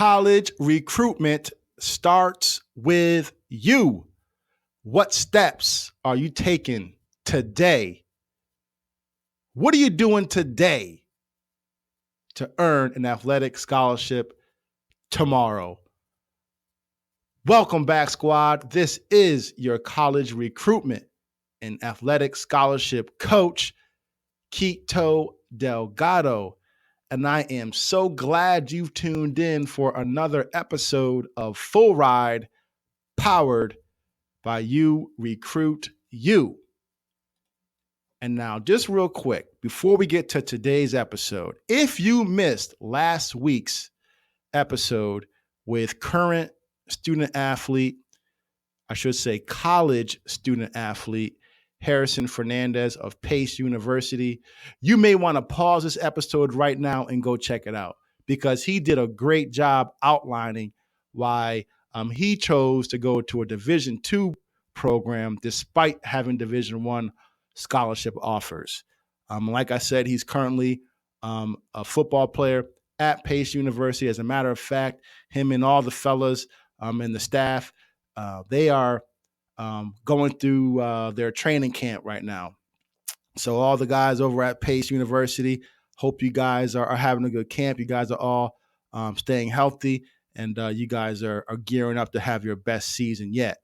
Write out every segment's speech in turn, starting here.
College recruitment starts with you. What steps are you taking today? What are you doing today to earn an athletic scholarship tomorrow? Welcome back, squad. This is your college recruitment and athletic scholarship coach, Kito Delgado. And I am so glad you've tuned in for another episode of Full Ride, powered by URECRUITU. And now, just real quick, before we get to today's episode, if you missed last week's episode with current student athlete, I should say college student athlete, Harrison Fernandez of Pace University, you may want to pause this episode right now and go check it out, because he did a great job outlining why he chose to go to a Division II program despite having Division I scholarship offers. Like I said, he's currently a football player at Pace University. As a matter of fact, him and all the fellas and the staff, they are going through their training camp right now. So all the guys over at Pace University, hope you guys are having a good camp. You guys are all staying healthy, and you guys are gearing up to have your best season yet.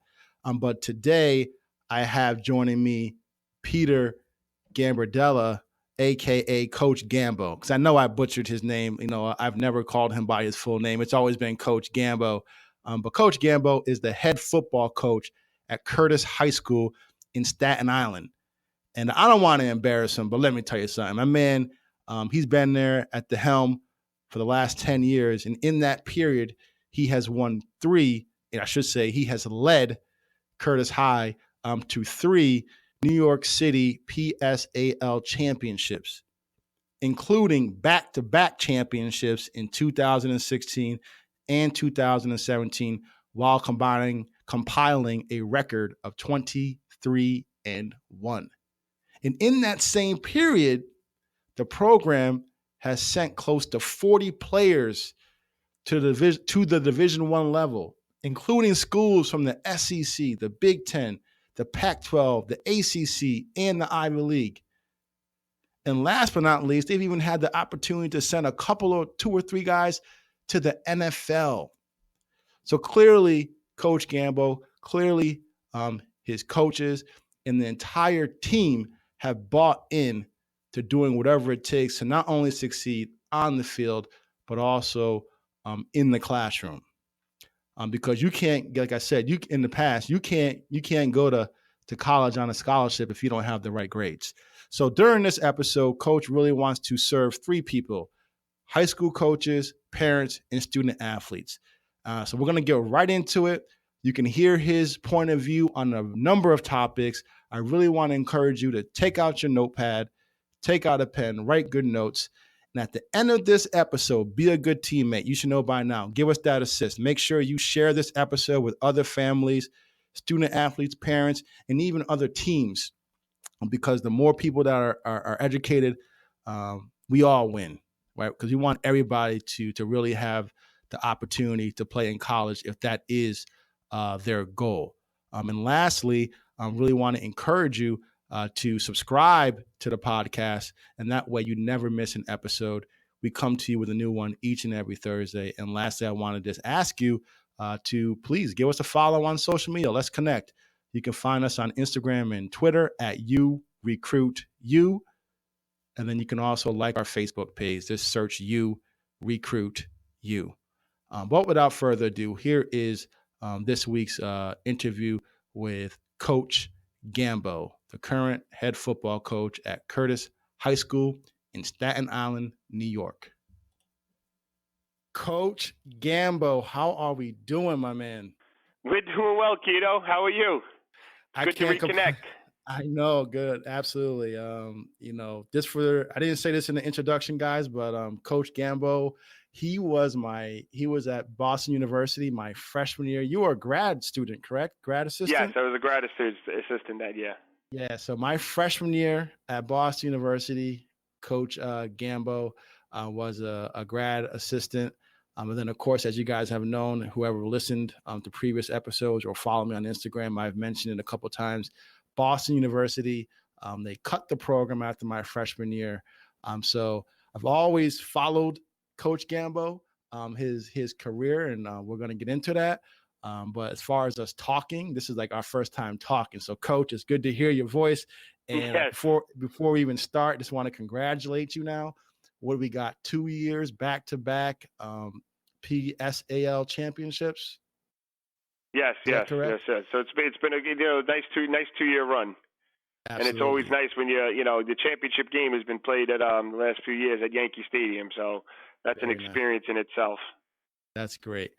But today I have joining me Peter Gambardella, a.k.a. Coach Gambo, because I know I butchered his name. You know, I've never called him by his full name. It's always been Coach Gambo. But Coach Gambo is the head football coach at Curtis High School in Staten Island. And I don't want to embarrass him, but let me tell you something. My man, he's been there at the helm for the last 10 years. And in that period, he has won three, and I should say he has led Curtis High to 3 New York City PSAL Championships, including back-to-back championships in 2016 and 2017, while compiling a record of 23-1. And in that same period, the program has sent close to 40 players to the Division I level, including schools from the SEC, the Big Ten, the Pac-12, the ACC, and the Ivy League. And last but not least, they've even had the opportunity to send a couple or 2 or 3 guys to the NFL. So clearly, Coach Gambo, clearly his coaches and the entire team have bought in to doing whatever it takes to not only succeed on the field, but also in the classroom. Because you can't, like I said, in the past, you can't go to college on a scholarship if you don't have the right grades. So during this episode, Coach really wants to serve 3 people: high school coaches, parents, and student athletes. So we're going to get right into it. You can hear his point of view on a number of topics. I really want to encourage you to take out your notepad, take out a pen, write good notes. And at the end of this episode, be a good teammate. You should know by now. Give us that assist. Make sure you share this episode with other families, student athletes, parents, and even other teams. Because the more people that are educated, we all win, right? Because we want everybody to really have the opportunity to play in college if that is their goal. And lastly, I really want to encourage you to subscribe to the podcast, and that way you never miss an episode. We come to you with a new one each and every Thursday. And lastly, I want to just ask you to please give us a follow on social media. Let's connect. You can find us on Instagram and Twitter at URECRUITU. And then you can also like our Facebook page. Just search URECRUITU. But without further ado, here is this week's interview with Coach Gambo, the current head football coach at Curtis High School in Staten Island, New York. Coach Gambo, how are we doing, my man? We're doing well, Kito. How are you? Good to reconnect. I know, good, absolutely. I didn't say this in the introduction, guys, but Coach Gambo, he was at Boston University my freshman year. You were a grad student, correct? Grad assistant? Yes, I was a grad assistant that year. Yeah, so my freshman year at Boston University, Coach Gambo was a grad assistant. And then, of course, as you guys have known, whoever listened to previous episodes or follow me on Instagram, I've mentioned it a couple of times. Boston University, they cut the program after my freshman year. So I've always followed Coach Gambo, his career, and we're going to get into that. But as far as us talking, this is like our first time talking. So, Coach, it's good to hear your voice. And Yes. before we even start, just want to congratulate you now. What do we got? 2 years back to back PSAL Championships. Yes. So it's been a nice 2-year run. Absolutely. And it's always nice when the championship game has been played at the last few years at Yankee Stadium. So that's an experience in itself. That's great.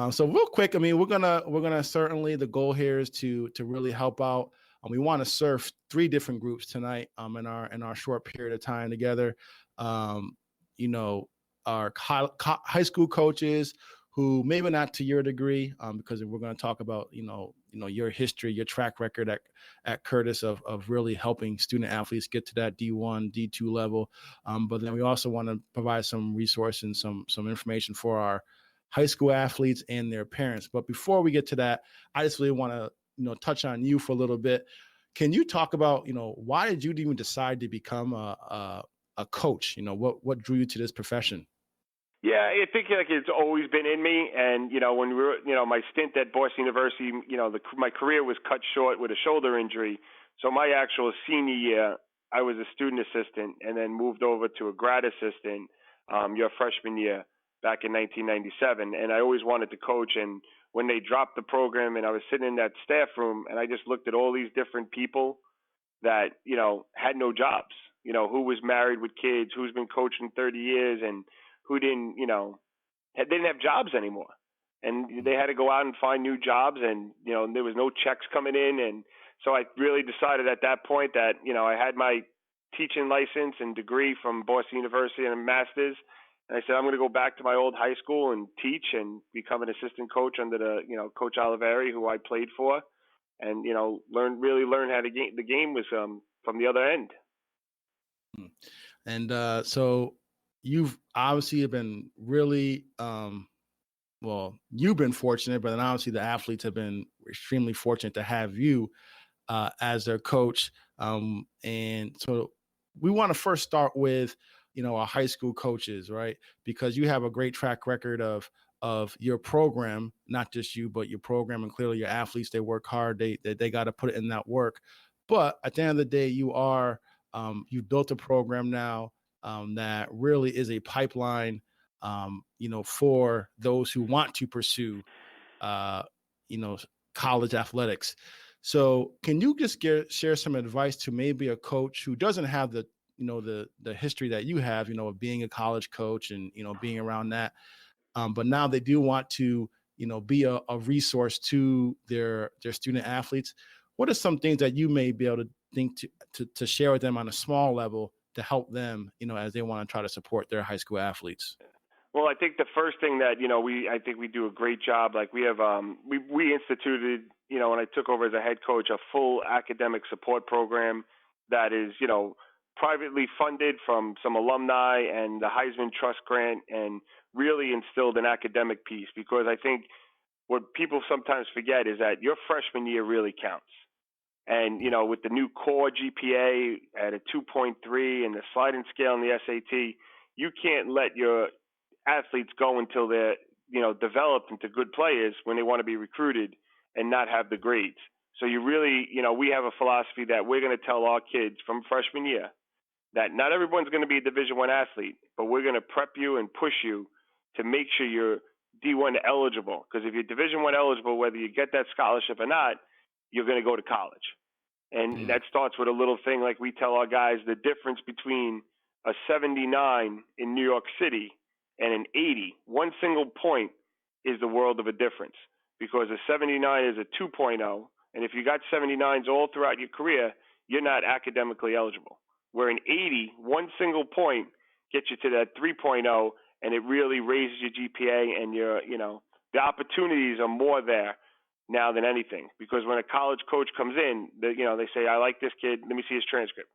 So real quick, I mean, we're gonna certainly, the goal here is to really help out. We want to serve 3 different groups tonight in our short period of time together. Our high school coaches who maybe not to your degree, because we're going to talk about your history, your track record at Curtis of really helping student athletes get to that D1, D2 level. But then we also want to provide some resource and some information for our high school athletes and their parents. But before we get to that, I just really want to touch on you for a little bit. Can you talk about why did you even decide to become a coach? What drew you to this profession? Yeah, I think it's always been in me. And, when we were, my stint at Boston University, my career was cut short with a shoulder injury. So my actual senior year, I was a student assistant and then moved over to a grad assistant your freshman year back in 1997. And I always wanted to coach. And when they dropped the program and I was sitting in that staff room and I just looked at all these different people that, had no jobs, who was married with kids, who's been coaching 30 years and who didn't, they didn't have jobs anymore. And they had to go out and find new jobs and, there was no checks coming in. And so I really decided at that point that, I had my teaching license and degree from Boston University and a master's. And I said, I'm going to go back to my old high school and teach and become an assistant coach under Coach Oliveri, who I played for, and, learn how to the game was from the other end. And so you've obviously been really, you've been fortunate, but then obviously the athletes have been extremely fortunate to have you as their coach. And so we want to first start with, our high school coaches, right? Because you have a great track record of your program, not just you, but your program, and clearly your athletes, they work hard. They got to put in that work. But at the end of the day, you've built a program now that really is a pipeline, for those who want to pursue, college athletics. So can you just share some advice to maybe a coach who doesn't have the history that you have, of being a college coach and, being around that. But now they do want to, be a resource to their student athletes. What are some things that you may be able to think to share with them on a small level to help them, as they want to try to support their high school athletes? Well, I think the first thing that, I think we do a great job. Like we have, we instituted, when I took over as a head coach, a full academic support program that is, privately funded from some alumni and the Heisman Trust Grant, and really instilled an academic piece, because I think what people sometimes forget is that your freshman year really counts. And, with the new core GPA at a 2.3 and the sliding scale in the SAT, you can't let your athletes go until they're, developed into good players when they want to be recruited and not have the grades. So you really, we have a philosophy that we're going to tell our kids from freshman year that not everyone's going to be a Division I athlete, but we're going to prep you and push you to make sure you're D1 eligible. Because if you're Division I eligible, whether you get that scholarship or not, you're going to go to college. And that starts with a little thing like we tell our guys, the difference between a 79 in New York City and an 80, one single point is the world of a difference. Because a 79 is a 2.0, and if you got 79s all throughout your career, you're not academically eligible. Where an 80, one single point gets you to that 3.0, and it really raises your GPA, and the opportunities are more there now than anything. Because when a college coach comes in, they say, I like this kid, let me see his transcript.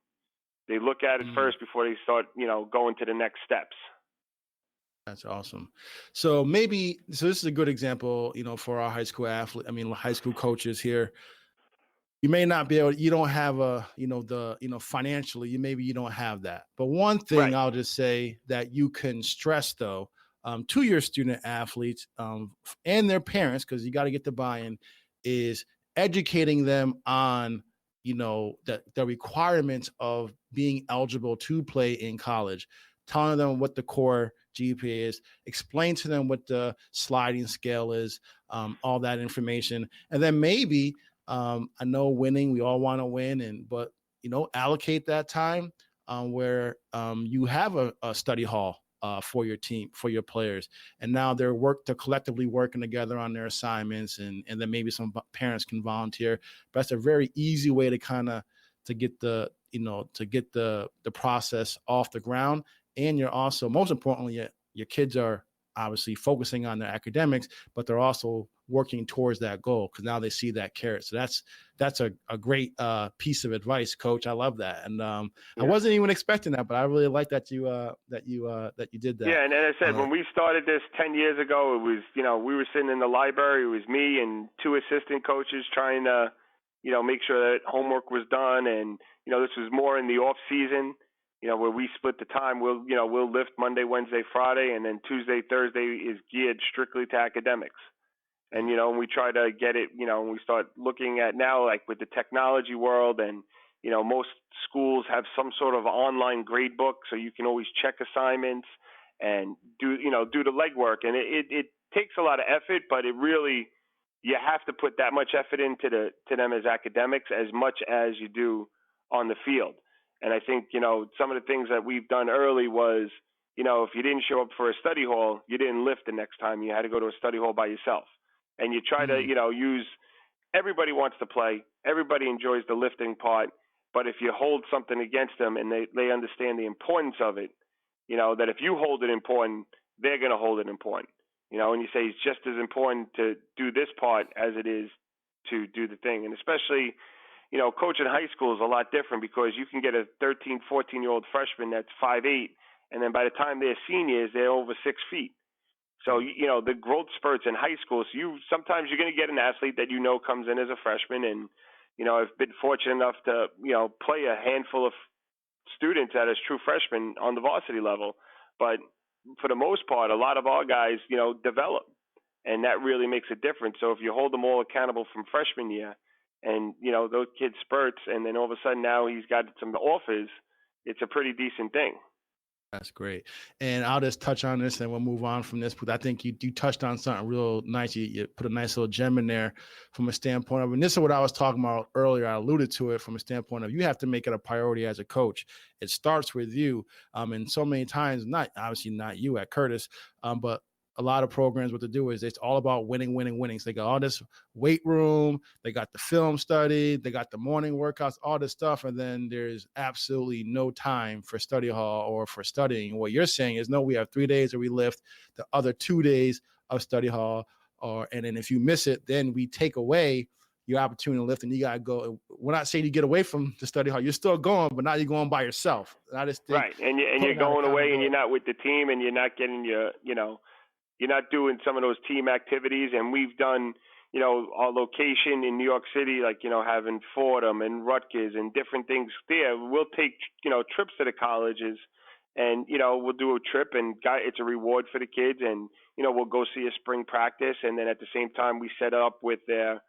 They look at it first before they start, going to the next steps. That's awesome. So this is a good example, for our high school high school coaches here. You may not be able, you don't have financially, you don't have that. But one thing Right. I'll just say that you can stress though, to your student athletes and their parents, because you got to get the buy-in, is educating them on, the requirements of being eligible to play in college, telling them what the core GPA is, explain to them what the sliding scale is, all that information. And then maybe, I know winning, we all want to win, but allocate that time where you have a study hall for your team, for your players, and now they're collectively working together on their assignments, and then maybe some parents can volunteer. But that's a very easy way to to get the process off the ground. And you're also, most importantly, your kids are obviously focusing on their academics, but they're also working towards that goal because now they see that carrot. So that's a great piece of advice, Coach. I love that, and I wasn't even expecting that, but I really like that you did that. Yeah, and as I said, when we started this 10 years ago, it was we were sitting in the library. It was me and two assistant coaches trying to make sure that homework was done, and this was more in the off season. Where we split the time. We'll lift Monday, Wednesday, Friday, and then Tuesday, Thursday is geared strictly to academics. And, we try to get it, and we start looking at now, like with the technology world, and, most schools have some sort of online grade book, so you can always check assignments and do the legwork. And it takes a lot of effort, but it really, you have to put that much effort into to them as academics as much as you do on the field. And I think, some of the things that we've done early was, if you didn't show up for a study hall, you didn't lift the next time. You had to go to a study hall by yourself. And you try to, use, everybody wants to play. Everybody enjoys the lifting part. But if you hold something against them and they understand the importance of it, that if you hold it important, they're going to hold it important. And you say it's just as important to do this part as it is to do the thing. And especially, coaching high school is a lot different because you can get a 13, 14-year-old freshman that's 5'8", and then by the time they're seniors, they're over 6 feet. So, the growth spurts in high school, so sometimes you're going to get an athlete that comes in as a freshman, and, I've been fortunate enough to, play a handful of students that as true freshmen on the varsity level. But for the most part, a lot of our guys, develop, and that really makes a difference. So if you hold them all accountable from freshman year, and, those kids spurts, and then all of a sudden now he's got some offers, it's a pretty decent thing. That's great. And I'll just touch on this and we'll move on from this. But I think you touched on something real nice. You put a nice little gem in there from a standpoint of, and this is what I was talking about earlier. I alluded to it from a standpoint of you have to make it a priority as a coach. It starts with you. And so many times, obviously not you at Curtis, but a lot of programs, what to do is it's all about winning. So they got all this weight room, they got the film study, they got the morning workouts, all this stuff. And then there's absolutely no time for study hall or for studying. What you're saying is, no, we have 3 days where we lift, the other 2 days of study hall. And then if you miss it, then we take away your opportunity to lift, and you got to go. We're not saying you get away from the study hall. You're still going, but now you're going by yourself. And I just think, right. And you're going away and you're not with the team, and you're not getting you're not doing some of those team activities. And we've done, our location in New York City, like, having Fordham and Rutgers and different things there. We'll take, trips to the colleges, and, we'll do a trip, and it's a reward for the kids. And, we'll go see a spring practice. And then at the same time, we set up with their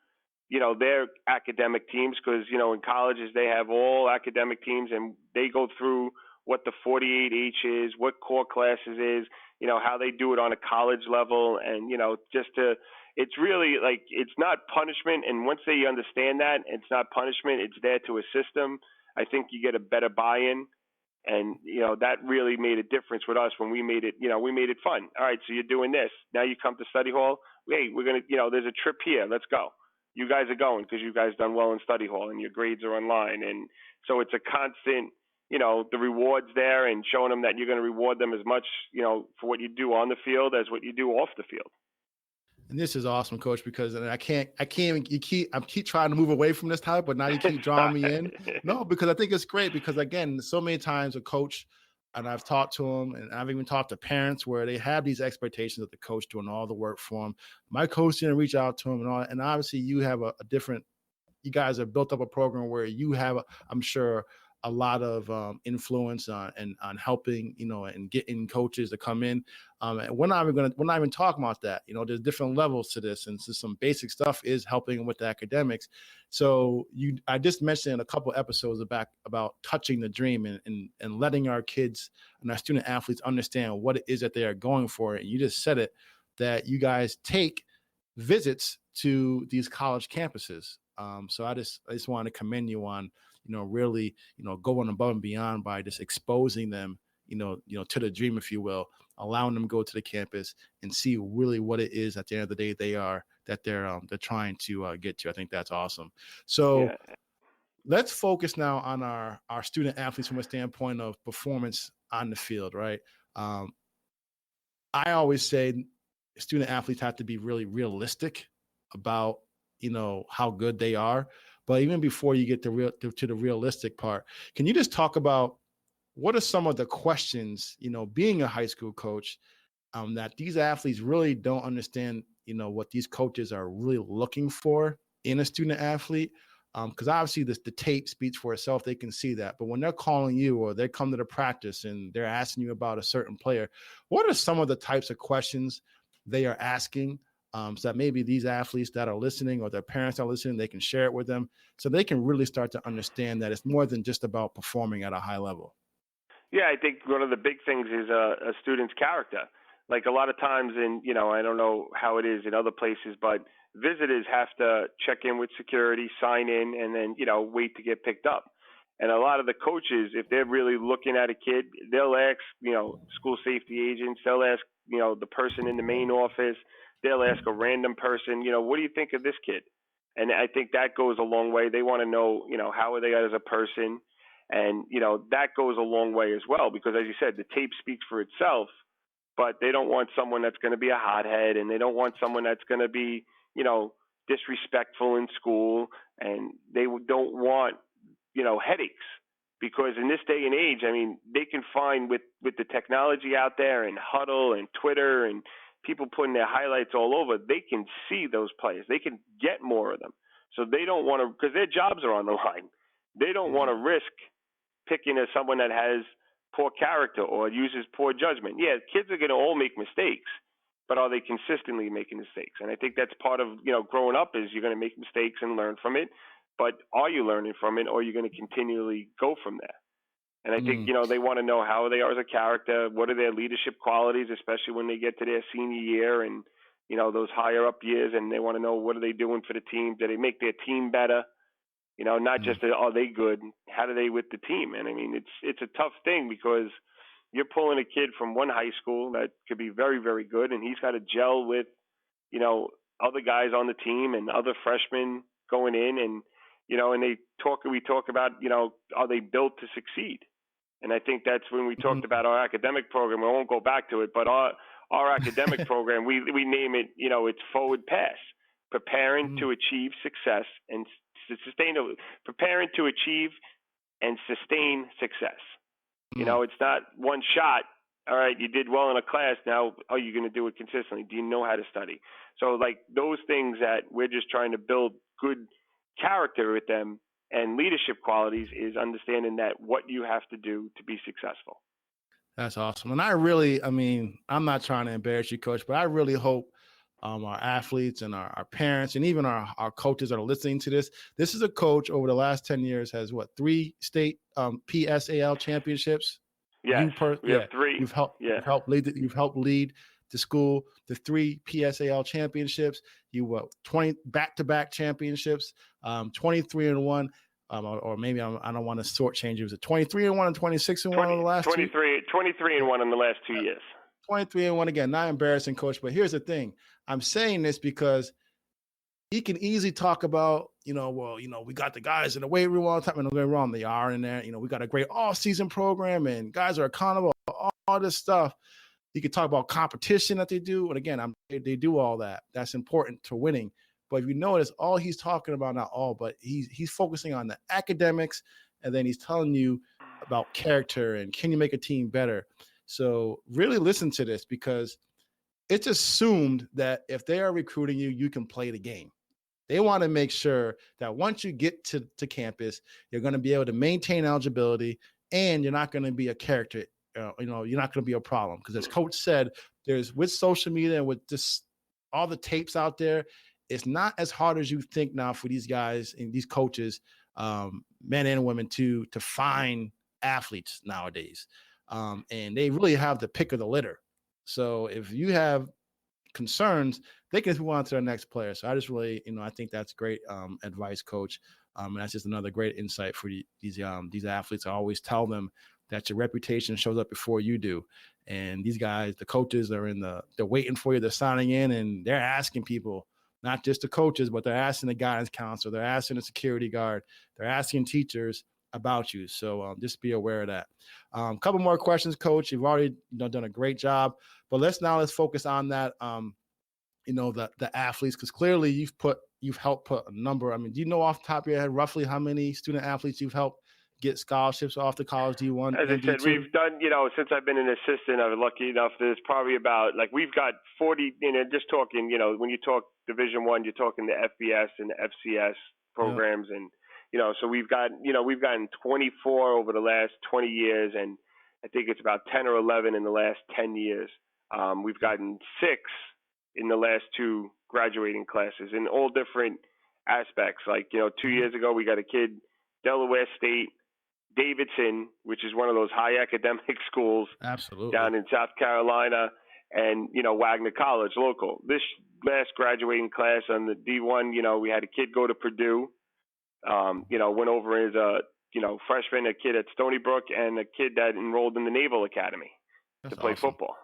academic teams, because, in colleges, they have all academic teams, and they go through what the 48H is, what core classes is, how they do it on a college level. And, it's really like, it's not punishment. And once they understand that it's not punishment, it's there to assist them, I think you get a better buy-in. And, that really made a difference with us when we made it, we made it fun. All right, so you're doing this. Now you come to study hall. Hey, we're going to, there's a trip here. Let's go. You guys are going because you guys done well in study hall and your grades are online. And so it's a constant, the rewards there, and showing them that you're going to reward them as much, for what you do on the field as what you do off the field. And this is awesome, Coach, because I keep trying to move away from this topic, but now you keep drawing me in. No, because I think it's great, because again, so many times a coach, and I've talked to them, and I've even talked to parents where they have these expectations of the coach doing all the work for them. My coach didn't reach out to them and all. And obviously, you have a different. You guys have built up a program where you have, I'm sure, a lot of influence on helping, and getting coaches to come in. And we're not even talking about that. There's different levels to this, and so some basic stuff is helping with the academics. So I just mentioned in a couple of episodes back about touching the dream and letting our kids and our student athletes understand what it is that they are going for. And you just said it, that you guys take visits to these college campuses. So I just want to commend you on, really, going above and beyond by just exposing them, to the dream, if you will, allowing them to go to the campus and see really what it is at the end of the day they're trying to get to. I think that's awesome. So let's focus now on our student athletes from a standpoint of performance on the field, right? I always say student athletes have to be really realistic about how good they are. But even before you get to the realistic part, can you just talk about what are some of the questions, being a high school coach, that these athletes really don't understand, what these coaches are really looking for in a student athlete? Because obviously the tape speaks for itself. They can see that. But when they're calling you or they come to the practice and they're asking you about a certain player, what are some of the types of questions they are asking? So that maybe these athletes that are listening or their parents are listening, they can share it with them so they can really start to understand that it's more than just about performing at a high level. Yeah, I think one of the big things is a student's character. Like a lot of times I don't know how it is in other places, but visitors have to check in with security, sign in, and then, wait to get picked up. And a lot of the coaches, if they're really looking at a kid, they'll ask, school safety agents, they'll ask, the person in the main office, they'll ask a random person, what do you think of this kid? And I think that goes a long way. They want to know, how are they as a person? And, that goes a long way as well, because as you said, the tape speaks for itself, but they don't want someone that's going to be a hothead, and they don't want someone that's going to be, disrespectful in school, and they don't want, headaches. Because in this day and age, I mean, they can find with the technology out there and Huddle and Twitter and people putting their highlights all over, they can see those players. They can get more of them. So they don't want to, because their jobs are on the line. They don't want to risk picking as someone that has poor character or uses poor judgment. Yeah, kids are going to all make mistakes, but are they consistently making mistakes? And I think that's part of, growing up is you're going to make mistakes and learn from it. But are you learning from it, or are you going to continually go from there? And I think, they want to know how they are as a character, what are their leadership qualities, especially when they get to their senior year and, those higher up years, and they want to know what are they doing for the team? Do they make their team better? Not just are they good, how do they with the team? And I mean, it's a tough thing because you're pulling a kid from one high school that could be very, very good, and he's got to gel with, other guys on the team and other freshmen going in, and and we talk about, are they built to succeed? And I think that's when we talked about our academic program. I won't go back to it, but our academic program, we name it, it's Forward Pass, preparing to achieve success and preparing to achieve and sustain success. It's not one shot. All right, you did well in a class. Now, are you going to do it consistently? Do you know how to study? So, like those things that we're just trying to build good character with them and leadership qualities is understanding that what you have to do to be successful. That's awesome. And I'm not trying to embarrass you, Coach, but I really hope our athletes and our parents and even our coaches that are listening to this. This is a coach over the last 10 years has 3 state PSAL championships? Yes, we have 3. You've helped lead the school to 3 PSAL championships. You were 20 back-to-back championships, 23-1. Or maybe I don't want to shortchange. It was a 23-1 and 26-1 in the last 23-1 in the last 2 years. 23-1 again. Not embarrassing, Coach. But here's the thing: I'm saying this because he can easily talk about, we got the guys in the weight room all the time, and don't get me wrong, they are in there. We got a great all-season program, and guys are accountable. All this stuff. He could talk about competition that they do, and again, they do all that. That's important to winning. But if you notice, all he's talking about, not all, but he's focusing on the academics, and then he's telling you about character and can you make a team better. So really listen to this, because it's assumed that if they are recruiting you, you can play the game. They want to make sure that once you get to campus, you're going to be able to maintain eligibility and you're not going to be a character. You're not going to be a problem. Because as Coach said, there's with social media and with just all the tapes out there, it's not as hard as you think now for these guys and these coaches, men and women, to find athletes nowadays. And they really have the pick of the litter. So if you have concerns, they can move on to their next player. So I just really, I think that's great advice, Coach. And that's just another great insight for these athletes. I always tell them that your reputation shows up before you do. And these guys, the coaches, they're waiting for you. They're signing in and they're asking people, not just the coaches, but they're asking the guidance counselor. They're asking the security guard. They're asking teachers about you. So just be aware of that. A couple more questions, Coach. You've already done a great job, but let's focus on that. The athletes, because clearly you've helped put a number. I mean, do you know off the top of your head roughly how many student athletes you've helped get scholarships off the college D1? As I said, we've done, since I've been an assistant, I've been lucky enough, there's probably about, we've got 40, just talking, when you talk Division I, you're talking the FBS and the FCS programs. Yeah. And, so we've gotten 24 over the last 20 years, and I think it's about 10 or 11 in the last 10 years. We've gotten 6 in the last 2 graduating classes in all different aspects. 2 years ago, we got a kid, Delaware State, Davidson, which is one of those high academic schools. Absolutely. Down in South Carolina, and, Wagner College, local. This last graduating class on the D1, we had a kid go to Purdue, went over as a, freshman, a kid at Stony Brook, and a kid that enrolled in the Naval Academy to play football.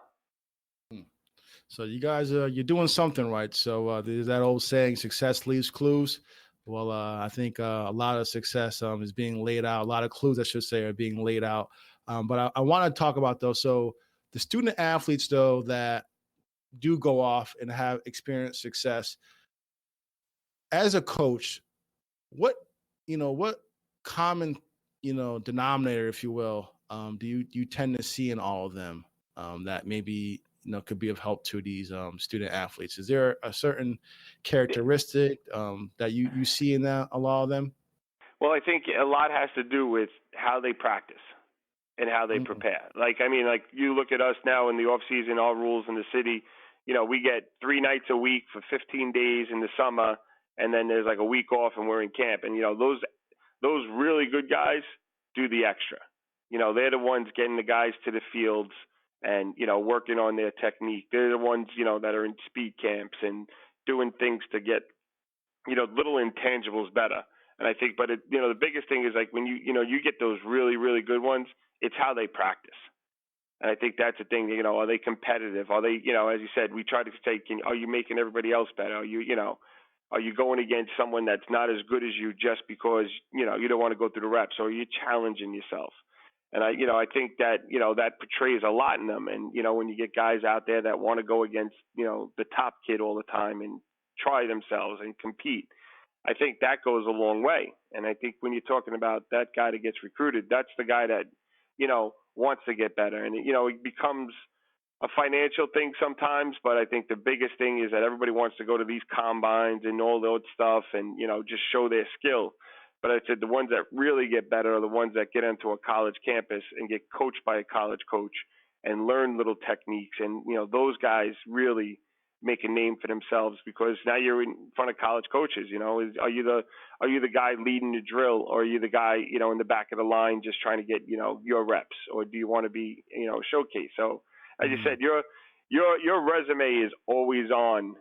So you guys, you're doing something right. So there's that old saying, success leaves clues. Well, I think a lot of success is being laid out. A lot of clues, I should say, are being laid out. But I want to talk about those. So the student athletes, though, that do go off and have experienced success, as a coach, what common, denominator, if you will, do you tend to see in all of them that maybe could be of help to these student athletes? Is there a certain characteristic that you see in a lot of them? Well, I think a lot has to do with how they practice and how they prepare. You look at us now in the off season, our rules in the city, we get 3 nights a week for 15 days in the summer, and then there's a week off and we're in camp. And, those really good guys do the extra. They're the ones getting the guys to the fields and, working on their technique. They're the ones, that are in speed camps and doing things to get, little intangibles better. And I think, but the biggest thing is when you get those really, really good ones, it's how they practice. And I think that's the thing, are they competitive? Are they, as you said, we try to say, are you making everybody else better? Are you going against someone that's not as good as you just because, you don't want to go through the reps, or are you challenging yourself? And I think that, that portrays a lot in them. And, when you get guys out there that want to go against, the top kid all the time and try themselves and compete, I think that goes a long way. And I think when you're talking about that guy that gets recruited, that's the guy that, wants to get better. And, it becomes a financial thing sometimes, but I think the biggest thing is that everybody wants to go to these combines and all that stuff and, just show their skill. But I said the ones that really get better are the ones that get into a college campus and get coached by a college coach and learn little techniques. And, those guys really make a name for themselves, because now you're in front of college coaches. Are you the guy leading the drill, or are you the guy, in the back of the line just trying to get, your reps, or do you want to be, showcase? So as you said, your resume is always on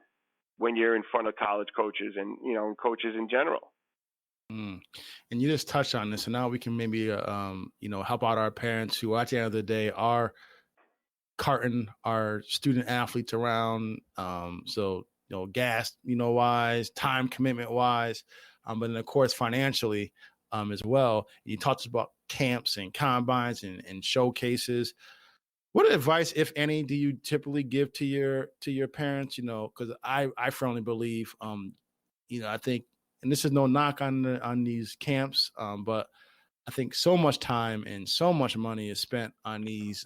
when you're in front of college coaches and, coaches in general. And you just touched on this, and now we can maybe, help out our parents who at the end of the day are carting our student athletes around. So, gas, wise, time commitment wise, but then of course financially as well. You talked about camps and combines and showcases. What advice, if any, do you typically give to your parents? Because I firmly believe, I think, and this is no knock on these camps, but I think so much time and so much money is spent on these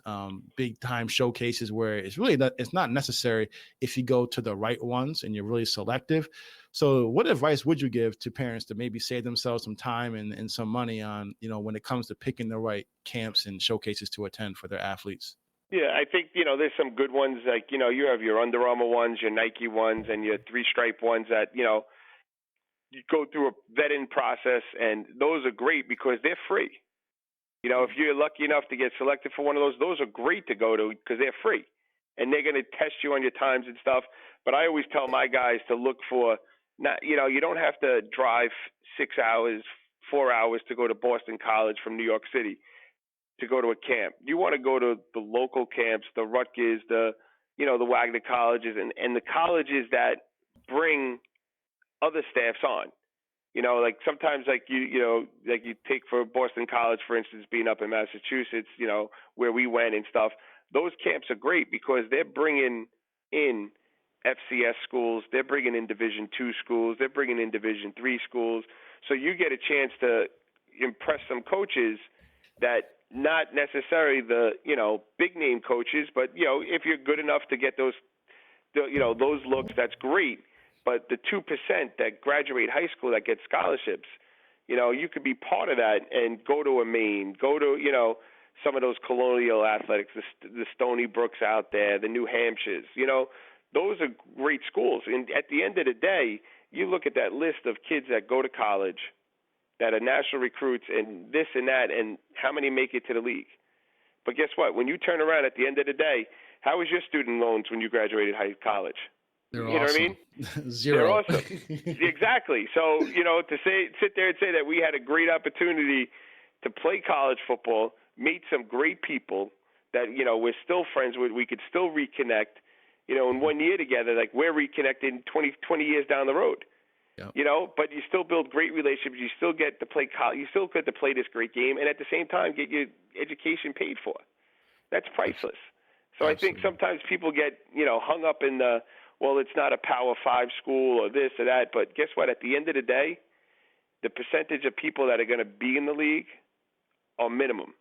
big time showcases where it's not necessary if you go to the right ones and you're really selective. So what advice would you give to parents to maybe save themselves some time and some money on, when it comes to picking the right camps and showcases to attend for their athletes? Yeah, I think, there's some good ones, like, you have your Under Armour ones, your Nike ones, and your Three Stripe ones that, you go through a vetting process, and those are great because they're free. If you're lucky enough to get selected for one of those are great to go to because they're free, and they're going to test you on your times and stuff. But I always tell my guys to look for, not, you don't have to drive 6 hours, 4 hours to go to Boston College from New York City to go to a camp. You want to go to the local camps, the Rutgers, the Wagner colleges, and the colleges that bring other staffs on. Like sometimes, like like you take for Boston College, for instance, being up in Massachusetts, where we went and stuff. Those camps are great because they're bringing in FCS schools, they're bringing in Division II schools, they're bringing in Division III schools. So you get a chance to impress some coaches that not necessarily the big name coaches, but if you're good enough to get those looks, that's great. But the 2% that graduate high school that get scholarships, you could be part of that and go to a Maine, go to, some of those Colonial Athletics, the Stony Brooks out there, the New Hampshires, those are great schools. And at the end of the day, you look at that list of kids that go to college that are national recruits and this and that, and how many make it to the league. But guess what? When you turn around at the end of the day, how was your student loans when you graduated college? They're you know awesome. what I mean? Zero. They're awesome. Exactly. So, to sit there and say that we had a great opportunity to play college football, meet some great people that, we're still friends with, we could still reconnect, in 1 year together, like we're reconnected 20 years down the road. Yep. But you still build great relationships. You still get to play college. You still get to play this great game, and at the same time, get your education paid for. That's priceless. So absolutely. I think sometimes people get, hung up in the, well, it's not a Power 5 school or this or that. But guess what? At the end of the day, the percentage of people that are going to be in the league are minimum.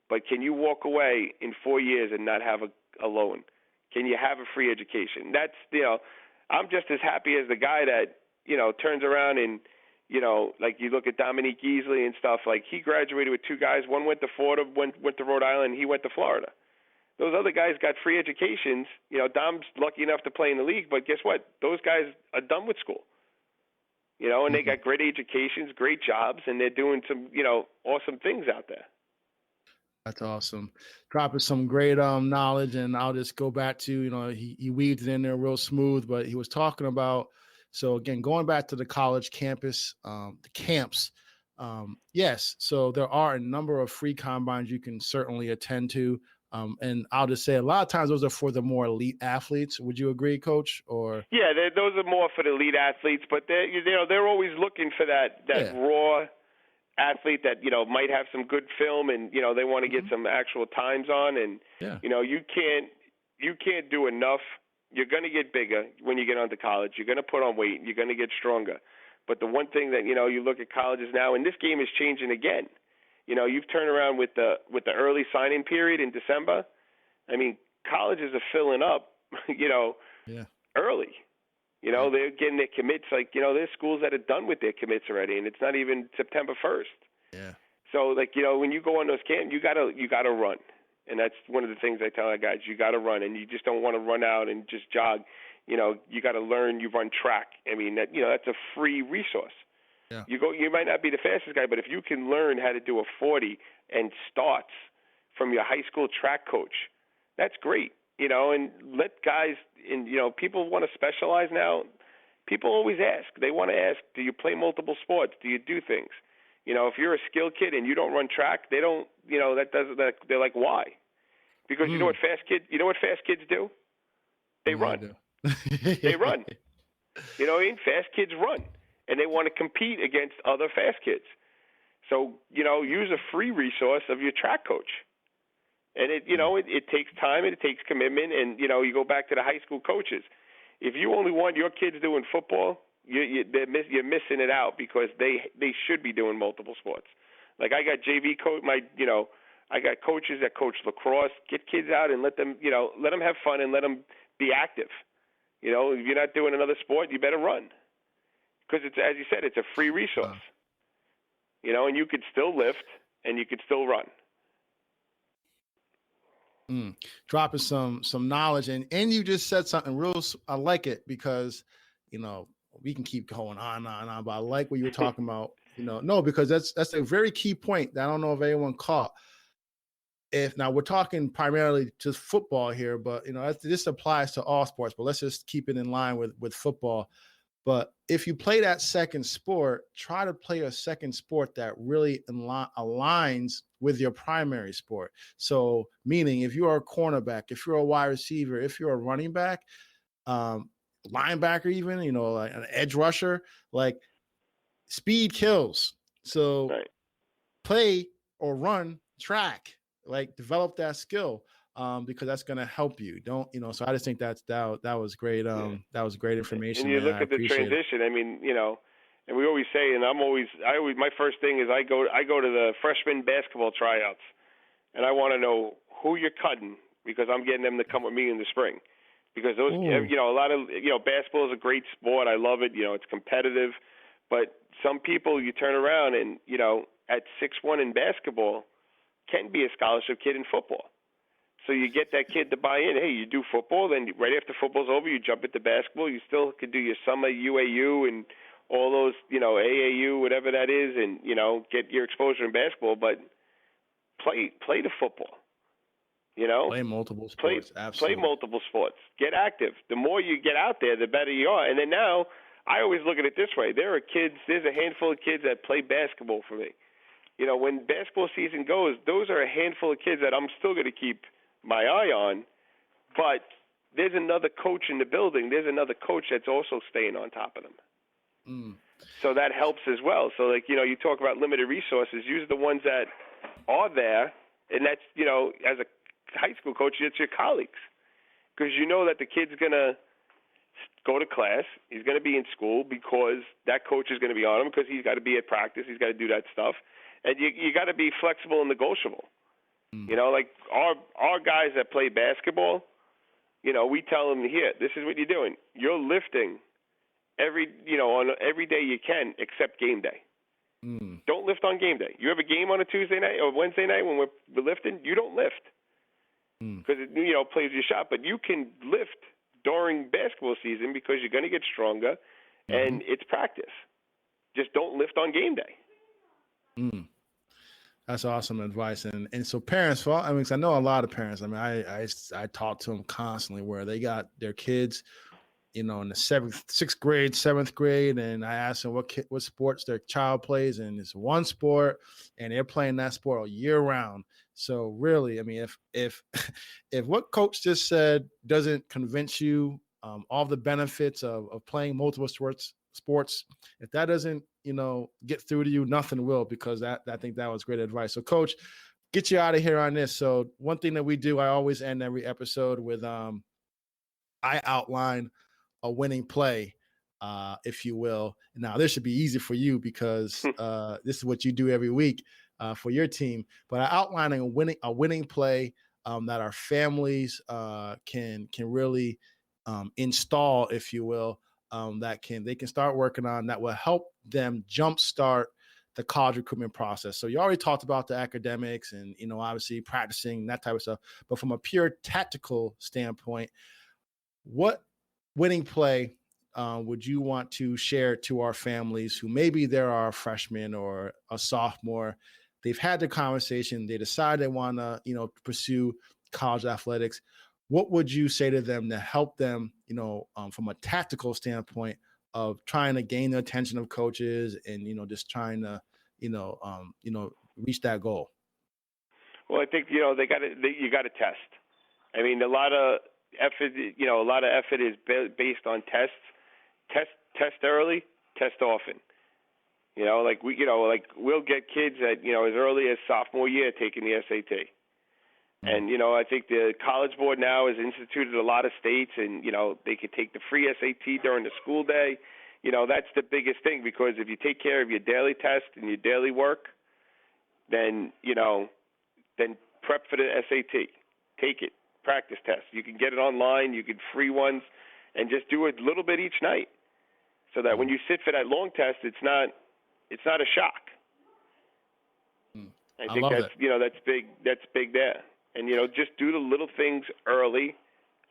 But can you walk away in 4 years and not have a loan? Can you have a free education? That's, I'm just as happy as the guy that, turns around and, like you look at Dominique Easley and stuff, like he graduated with two guys. One went to Florida, went to Rhode Island, he went to Florida. Those other guys got free educations. Dom's lucky enough to play in the league, but guess what? Those guys are done with school. And they got great educations, great jobs, and they're doing some, awesome things out there. That's awesome. Dropping some great knowledge, and I'll just go back to, he weaved it in there real smooth, but he was talking about, so again, going back to the college campus, the camps, yes, so there are a number of free combines you can certainly attend to. And I'll just say a lot of times those are for the more elite athletes. Would you agree, Coach? Or yeah, those are more for the elite athletes, but they're always looking for that raw athlete that might have some good film and they want to get some actual times on, and you can't do enough. You're going to get bigger when you get onto college. You're going to put on weight. You're going to get stronger. But the one thing that you look at colleges now, and this game is changing again. You've turned around with the early signing period in December. I mean, colleges are filling up, early. They're getting their commits. Like, there's schools that are done with their commits already, and it's not even September 1st. Yeah. So, like, when you go on those camps, you gotta run, and that's one of the things I tell our guys. You gotta run, and you just don't want to run out and just jog. You got to learn. You run track. I mean, that's a free resource. Yeah. You might not be the fastest guy, but if you can learn how to do a 40 and starts from your high school track coach, that's great. And let guys, and people want to specialize now. People always ask. They want to ask, do you play multiple sports? Do you do things? If you're a skilled kid and you don't run track, they don't, they're like, why? Because you know what fast kids do? They run. They run. Fast kids run. And they want to compete against other fast kids. So, use a free resource of your track coach. And it takes time and it takes commitment. And, you go back to the high school coaches. If you only want your kids doing football, you're missing it out because they should be doing multiple sports. Like I got JV coach, I got coaches that coach lacrosse. Get kids out and let them have fun and let them be active. You know, if you're not doing another sport, you better run, because it's, as you said, it's a free resource. You know, and you could still lift and you could still run. Dropping some knowledge, and you just said something real. I like it because, you know, we can keep going on, but I like what you were talking about. You know, no, because that's a very key point that I don't know if anyone caught. If now we're talking primarily just football here, but you know, this applies to all sports. But let's just keep it in line with football. But if you play that second sport, try to play a second sport that really aligns with your primary sport. So meaning if you are a cornerback, if you're a wide receiver, if you're a running back, linebacker even, you know, like an edge rusher, like speed kills. So play or run track, like develop that skill. Because that's going to help you. Don't, you know, so I just think that was great. That was great information. And you look at the transition. I mean, you know, and we always say, and I always, my first thing is I go to the freshman basketball tryouts, and I want to know who you're cutting, because I'm getting them to come with me in the spring, because those, you know, a lot of, you know, basketball is a great sport. I love it. You know, it's competitive, but some people you turn around and, you know, at 6'1" in basketball can be a scholarship kid in football. So you get that kid to buy in. Hey, you do football, then right after football's over, you jump into basketball. You still could do your summer UAU and all those, you know, AAU, whatever that is, and, you know, get your exposure in basketball. But play the football. You know, play multiple sports. Absolutely. Play multiple sports. Get active. The more you get out there, the better you are. And then now, I always look at it this way: there's a handful of kids that play basketball for me. You know, when basketball season goes, those are a handful of kids that I'm still going to keep my eye on, but there's another coach in the building. There's another coach that's also staying on top of them. So that helps as well. So, like, you know, you talk about limited resources, use the ones that are there, and that's, you know, as a high school coach, it's your colleagues, because you know that the kid's going to go to class, he's going to be in school because that coach is going to be on him, because he's got to be at practice, he's got to do that stuff, and you got to be flexible and negotiable. You know, like our guys that play basketball, you know, we tell them, here, this is what you're doing. You're lifting every day you can, except game day. Don't lift on game day. You have a game on a Tuesday night or Wednesday night when we're lifting, you don't lift, because it, you know, plays your shot. But you can lift during basketball season because you're going to get stronger, and it's practice. Just don't lift on game day. That's awesome advice. And so parents, I mean, 'cause I know a lot of parents. I mean, I talk to them constantly where they got their kids, you know, in the 6th grade, 7th grade, and I ask them what sports their child plays, and it's one sport, and they're playing that sport all year round. So really, I mean, if what coach just said doesn't convince you, all the benefits of playing multiple sports, if that doesn't, you know, get through to you, nothing will, because I think that was great advice. So Coach, get you out of here on this. So one thing that we do, I always end every episode with, I outline a winning play, if you will. Now this should be easy for you because this is what you do every week for your team, but I outlining a winning play that our families can really install, if you will, they can start working on, that will help them jumpstart the college recruitment process. So you already talked about the academics and, you know, obviously practicing, that type of stuff. But from a pure tactical standpoint, what winning play would you want to share to our families who maybe they're a freshman or a sophomore? They've had the conversation, they decide they want to, you know, pursue college athletics. What would you say to them to help them, you know, from a tactical standpoint of trying to gain the attention of coaches and, you know, just trying to, you know, reach that goal? Well, I think, you know, you got to test. I mean, a lot of effort is based on tests. Test early, test often. You know, like we'll get kids at, you know, as early as sophomore year taking the SAT. And, you know, I think the College Board now has instituted a lot of states, and, you know, they could take the free SAT during the school day. You know, that's the biggest thing, because if you take care of your daily test and your daily work, then then prep for the SAT. Take it, practice test. You can get it online. You can free ones, and just do a little bit each night, so that when you sit for that long test, it's not a shock. I think that's that's big. That's big there, and just do the little things early,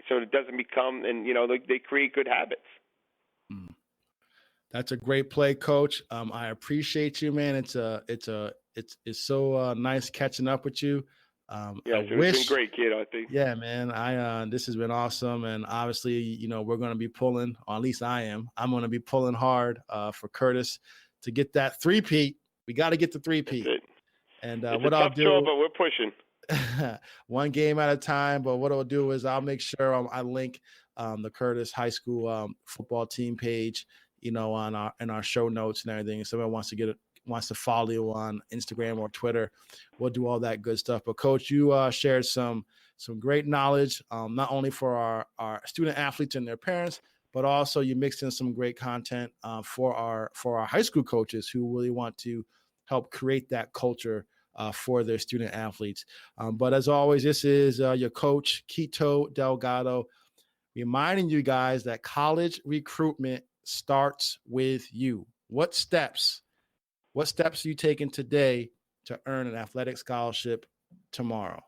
so it doesn't become, and they create good habits. That's a great play, Coach. I appreciate you, man. It's so nice catching up with you. It's been great, kid. I think. Yeah, man. This has been awesome, and obviously, we're going to be pulling, or at least I am. I'm going to be pulling hard for Curtis to get that three-peat. We got to get the three-peat. And it's what a I'll tough do, job, but we're pushing. one game at a time. But what I'll do is I'll make sure I link the Curtis High School football team page, on our show notes and everything. If somebody wants to follow you on Instagram or Twitter, we'll do all that good stuff. But Coach, you shared some great knowledge, not only for our student athletes and their parents, but also you mixed in some great content for our high school coaches who really want to help create that culture for their student athletes. But as always, this is your coach, Kito Delgado, reminding you guys that college recruitment starts with you. What steps are you taking today to earn an athletic scholarship tomorrow?